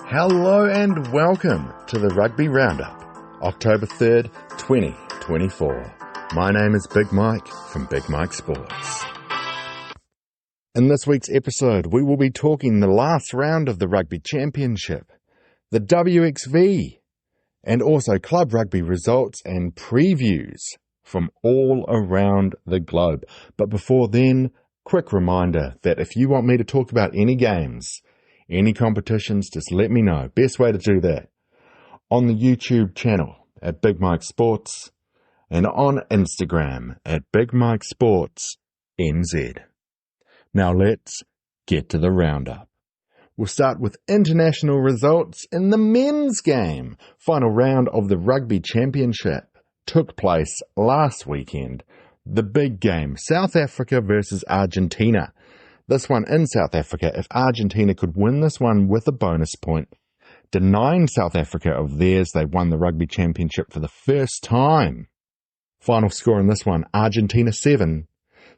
Hello and welcome to the Rugby Roundup, October 3rd, 2024. My name is Big Mike from Big Mike Sports. In this week's episode, we will be talking the last round of the Rugby Championship, the WXV, and also club rugby results and previews from all around the globe. But before then, quick reminder that if you want me to talk about any games, any competitions, just let me know. Best way to do that, on the YouTube channel at Big Mike Sports and on Instagram at Big Mike Sports NZ. Now let's get to the roundup. We'll start with international results in the men's game. Final round of the Rugby Championship took place last weekend. The big game, South Africa versus Argentina. This one in South Africa, if Argentina could win this one with a bonus point, denying South Africa of theirs, they won the Rugby Championship for the first time. Final score in this one, Argentina 7,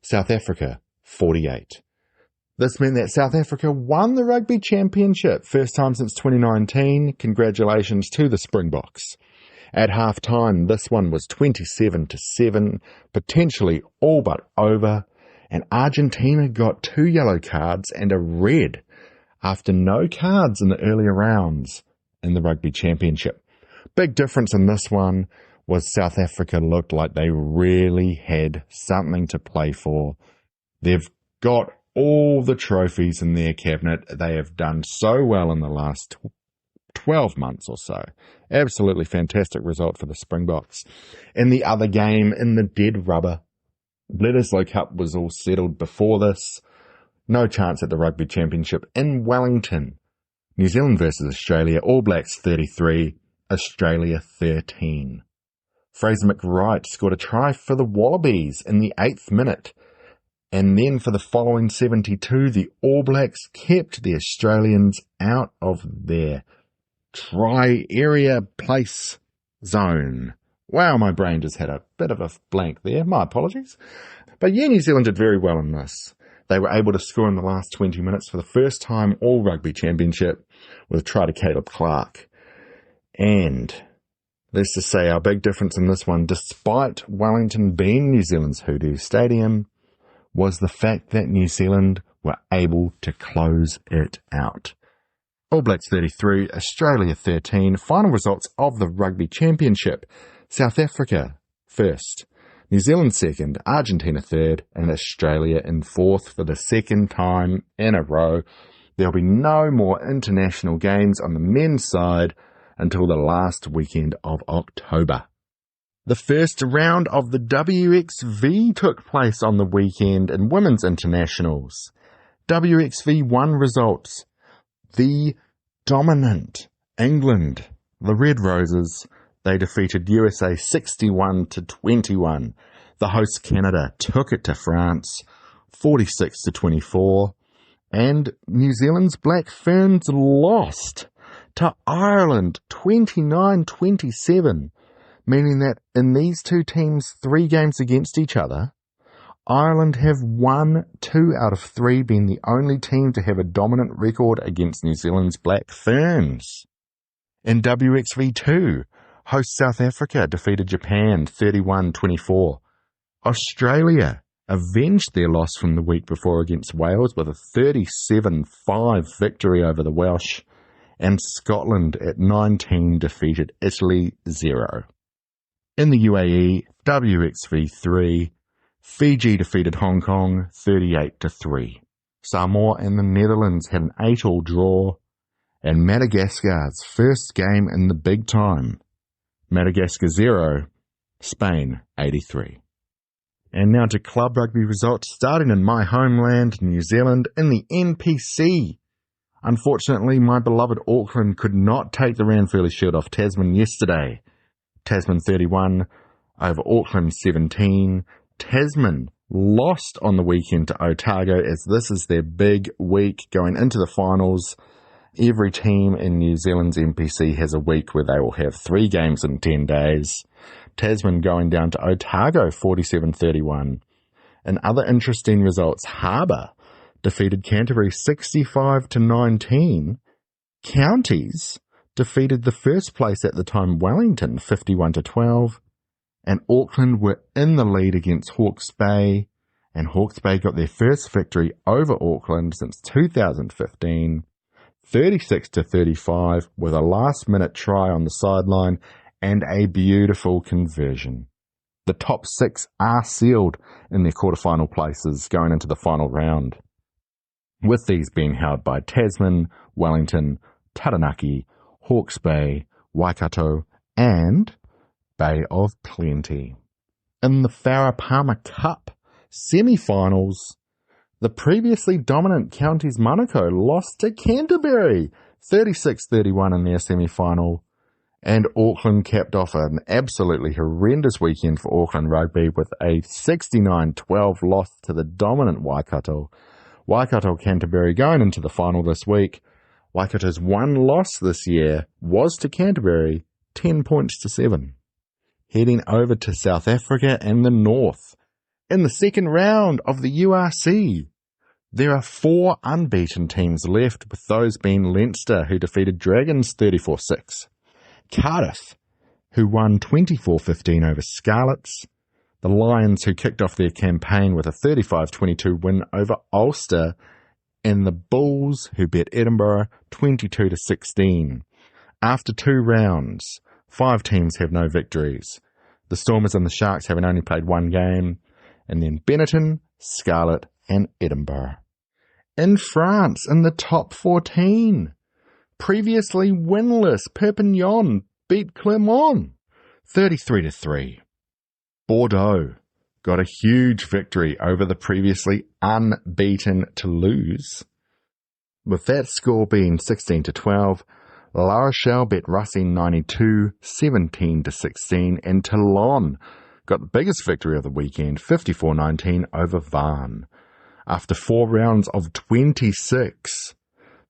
South Africa 48. This meant that South Africa won the Rugby Championship, first time since 2019. Congratulations to the Springboks. At half-time, this one was 27-7, potentially all but over. And Argentina got 2 yellow cards and a red after no cards in the earlier rounds in the Rugby Championship. Big difference in this one was South Africa looked like they really had something to play for. They've got all the trophies in their cabinet. They have done so well in the last 12 months or so. Absolutely fantastic result for the Springboks. In the other game, in the dead rubber, Bledisloe Cup was all settled before this. No chance at the Rugby Championship in Wellington. New Zealand versus Australia, All Blacks 33, Australia 13. Fraser McWright scored a try for the Wallabies in the 8th minute. And then for the following 72, the All Blacks kept the Australians out of their try area place zone. Wow, my brain just had a bit of a blank there. My apologies. But yeah, New Zealand did very well in this. They were able to score in the last 20 minutes for the first time all Rugby Championship with a try to Caleb Clark. And let's just say our big difference in this one, despite Wellington being New Zealand's Hoodoo Stadium, was the fact that New Zealand were able to close it out. All Blacks 33, Australia 13. Final results of the Rugby Championship. South Africa first, New Zealand second, Argentina third, and Australia in fourth for the second time in a row. There'll be no more international games on the men's side until the last weekend of October. The first round of the WXV took place on the weekend in women's internationals. WXV 1 results. The dominant England, the Red Roses, they defeated USA 61-21. The host Canada took it to France 46-24. And New Zealand's Black Ferns lost to Ireland 29-27. Meaning that in these two teams' 3 games against each other, Ireland have won 2 out of 3, being the only team to have a dominant record against New Zealand's Black Ferns. In WXV 2, host South Africa defeated Japan 31-24. Australia avenged their loss from the week before against Wales with a 37-5 victory over the Welsh. And Scotland at 19 defeated Italy 0. In the UAE, WXV 3, Fiji defeated Hong Kong 38-3. Samoa and the Netherlands had an 8-all draw. And Madagascar's first game in the big time. Madagascar 0, Spain 83. And now to club rugby results starting in my homeland, New Zealand, in the NPC. Unfortunately, my beloved Auckland could not take the Ranfurly Shield off Tasman yesterday. Tasman 31 over Auckland 17. Tasman lost on the weekend to Otago as this is their big week going into the finals. Every team in New Zealand's NPC has a week where they will have 3 games in 10 days. Tasman going down to Otago 47-31. In other interesting results, Harbour defeated Canterbury 65-19. Counties defeated the first place at the time Wellington 51-12, and Auckland were in the lead against Hawke's Bay, and Hawke's Bay got their first victory over Auckland since 2015, 36-35, with a last-minute try on the sideline and a beautiful conversion. The top 6 are sealed in their quarterfinal places going into the final round, with these being held by Tasman, Wellington, Taranaki, Hawke's Bay, Waikato, and Bay of Plenty. In the Farah Palmer Cup semi-finals, the previously dominant Counties Manukau lost to Canterbury 36-31 in their semi-final, and Auckland capped off an absolutely horrendous weekend for Auckland Rugby with a 69-12 loss to the dominant Waikato. Waikato Canterbury going into the final this week. Waikato's one loss this year was to Canterbury, 10 points to 7. Heading over to South Africa and the North. In the second round of the URC, there are 4 unbeaten teams left, with those being Leinster, who defeated Dragons 34-6, Cardiff, who won 24-15 over Scarlets, the Lions, who kicked off their campaign with a 35-22 win over Ulster, and the Bulls, who beat Edinburgh 22-16. After 2 rounds, 5 teams have no victories. The Stormers and the Sharks having only played 1 game, and then Benetton, Scarlet, and Edinburgh. In France, in the top 14, previously winless Perpignan beat Clermont 33-3. Bordeaux got a huge victory over the previously unbeaten Toulouse, with that score being 16-12. La Rochelle beat Racing 92, 17-16, and Toulon got the biggest victory of the weekend, 54-19 over Vannes. After 4 rounds of 26,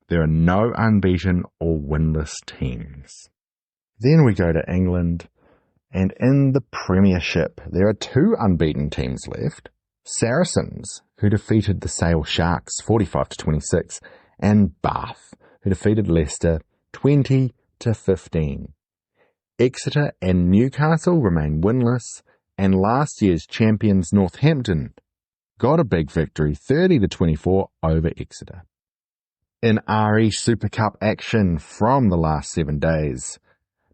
there are no unbeaten or winless teams. Then we go to England, and in the Premiership, there are 2 unbeaten teams left. Saracens, who defeated the Sale Sharks 45-26, and Bath, who defeated Leicester 20-15. Exeter and Newcastle remain winless, and last year's champions Northampton got a big victory 30-24 over Exeter. In RE Super Cup action from the last 7 days,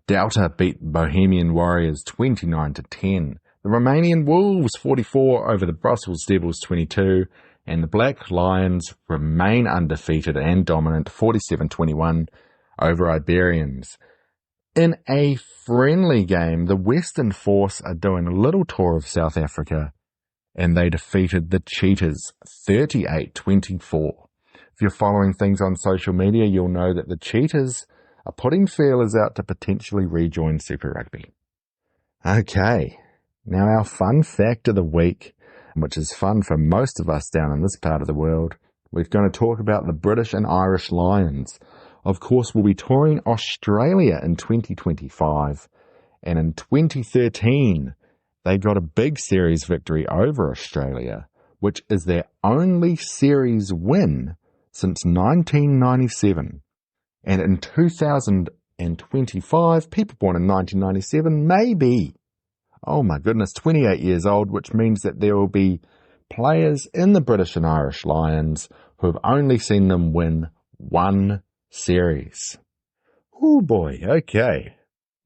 Delta beat Bohemian Warriors 29-10. The Romanian Wolves 44 over the Brussels Devils 22, and the Black Lions remain undefeated and dominant 47-21 over Iberians. In a friendly game, the Western Force are doing a little tour of South Africa, and they defeated the Cheetahs 38-24. If you're following things on social media, you'll know that the Cheetahs are putting feelers out to potentially rejoin Super Rugby. Okay, now our fun fact of the week, which is fun for most of us down in this part of the world. We're going to talk about the British and Irish Lions. Of course, we'll be touring Australia in 2025, and in 2013, they got a big series victory over Australia, which is their only series win since 1997. And in 2025, people born in 1997 may be, oh my goodness, 28 years old, which means that there will be players in the British and Irish Lions who have only seen them win 1 series. Oh boy, okay.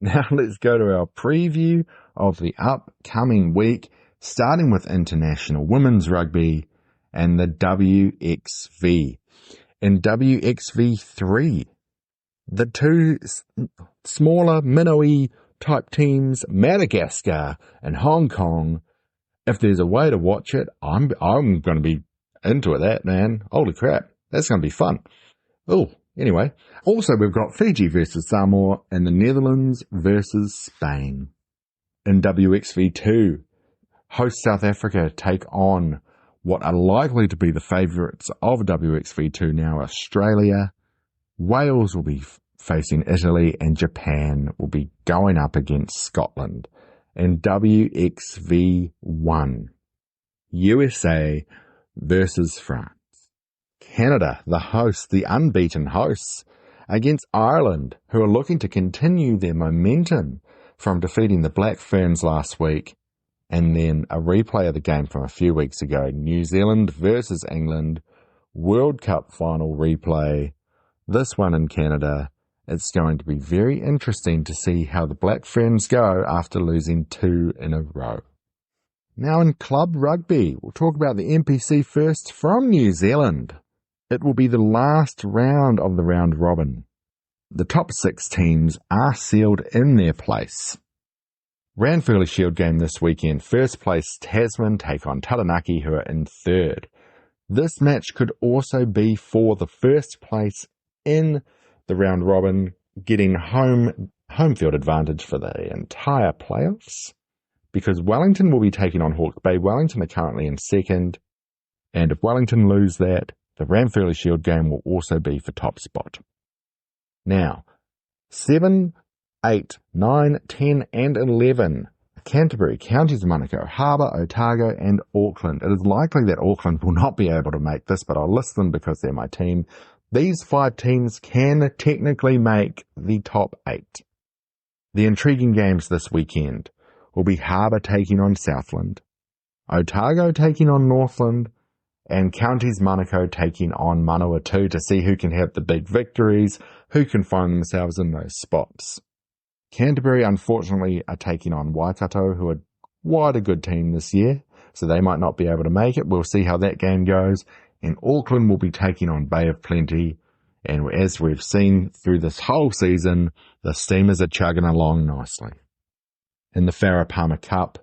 Now let's go to our preview of the upcoming week, starting with International Women's Rugby and the WXV. In WXV3, the 2 smaller minnowy type teams, Madagascar and Hong Kong. If there's a way to watch it, I'm going to be into that, man. Holy crap, that's going to be fun. Oh, anyway. Also, we've got Fiji versus Samoa and the Netherlands versus Spain. In WXV2, host South Africa take on what are likely to be the favourites of WXV2 now, Australia. Wales will be facing Italy, and Japan will be going up against Scotland. In WXV1, USA versus France. Canada, the hosts, the unbeaten hosts, against Ireland, who are looking to continue their momentum from defeating the Black Ferns last week. And then a replay of the game from a few weeks ago, New Zealand versus England, World Cup final replay, this one in Canada. It's going to be very interesting to see how the Black Ferns go after losing 2 in a row. Now in club rugby, we'll talk about the NPC first from New Zealand. It will be the last round of the round robin. The top 6 teams are sealed in their place. Ranfurly Shield game this weekend. First place Tasman take on Taranaki, who are in 3rd. This match could also be for the first place in the round robin, getting home field advantage for the entire playoffs, because Wellington will be taking on Hawke's Bay. Wellington are currently in 2nd, and if Wellington lose that, the Ranfurly Shield game will also be for top spot. Now, 7, 8, 9, 10 and 11. Canterbury, Counties of Manukau, Harbour, Otago and Auckland. It is likely that Auckland will not be able to make this, but I'll list them because they're my team. These 5 teams can technically make the top 8. The intriguing games this weekend will be Harbour taking on Southland, Otago taking on Northland, and Counties Manukau taking on Manawatu to see who can have the big victories, who can find themselves in those spots. Canterbury, unfortunately, are taking on Waikato, who are quite a good team this year, so they might not be able to make it. We'll see how that game goes. And Auckland will be taking on Bay of Plenty. And as we've seen through this whole season, the Steamers are chugging along nicely. In the Farah Palmer Cup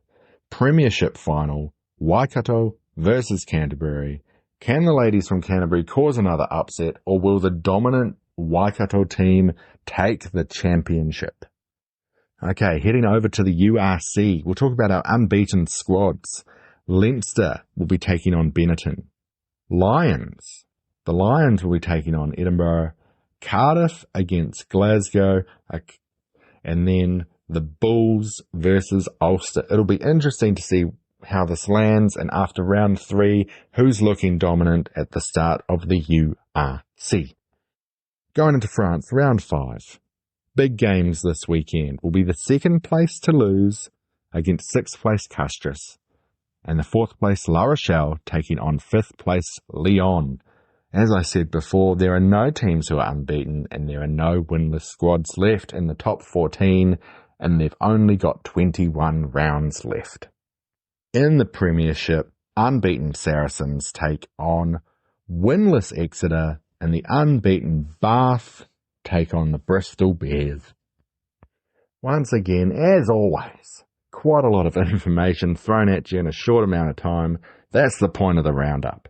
Premiership Final, Waikato versus Canterbury. Can the ladies from Canterbury cause another upset, or will the dominant Waikato team take the championship? Okay, heading over to the URC, we'll talk about our unbeaten squads. Leinster will be taking on Benetton. Lions. The Lions will be taking on Edinburgh. Cardiff against Glasgow. And then the Bulls versus Ulster. It'll be interesting to see how this lands, and after round 3, who's looking dominant at the start of the URC. Going into France, round 5. Big games this weekend will be the 2nd place Toulouse against 6th place Castres, and the 4th place La Rochelle taking on 5th place Lyon. As I said before, there are no teams who are unbeaten, and there are no winless squads left in the top 14, and they've only got 21 rounds left. In the Premiership, unbeaten Saracens take on winless Exeter, and the unbeaten Bath take on the Bristol Bears. Once again, as always, quite a lot of information thrown at you in a short amount of time. That's the point of the roundup.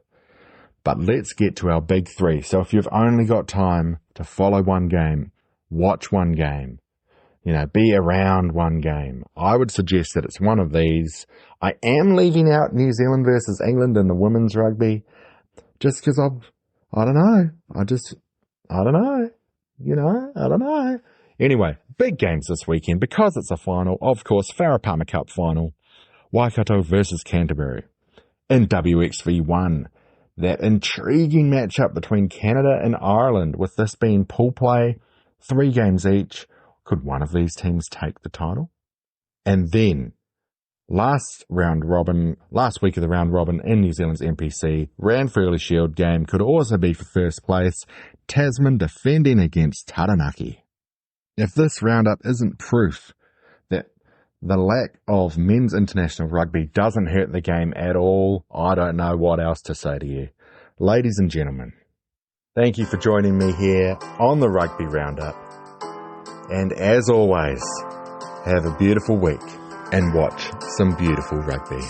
But let's get to our big 3. So if you've only got time to follow one game, watch one game, be around one game, I would suggest that it's one of these. I am leaving out New Zealand versus England in the women's rugby, just because I don't know. Anyway, big games this weekend because it's a final. Of course, Farah Palmer Cup final, Waikato versus Canterbury. In WXV1, that intriguing matchup between Canada and Ireland, with this being pool play, 3 games each. Could one of these teams take the title? And then, last week of the round robin in New Zealand's NPC, Ranfurly Shield game could also be for first place, Tasman defending against Taranaki. If this roundup isn't proof that the lack of men's international rugby doesn't hurt the game at all, I don't know what else to say to you. Ladies and gentlemen, thank you for joining me here on the Rugby Roundup. And as always, have a beautiful week and watch some beautiful rugby.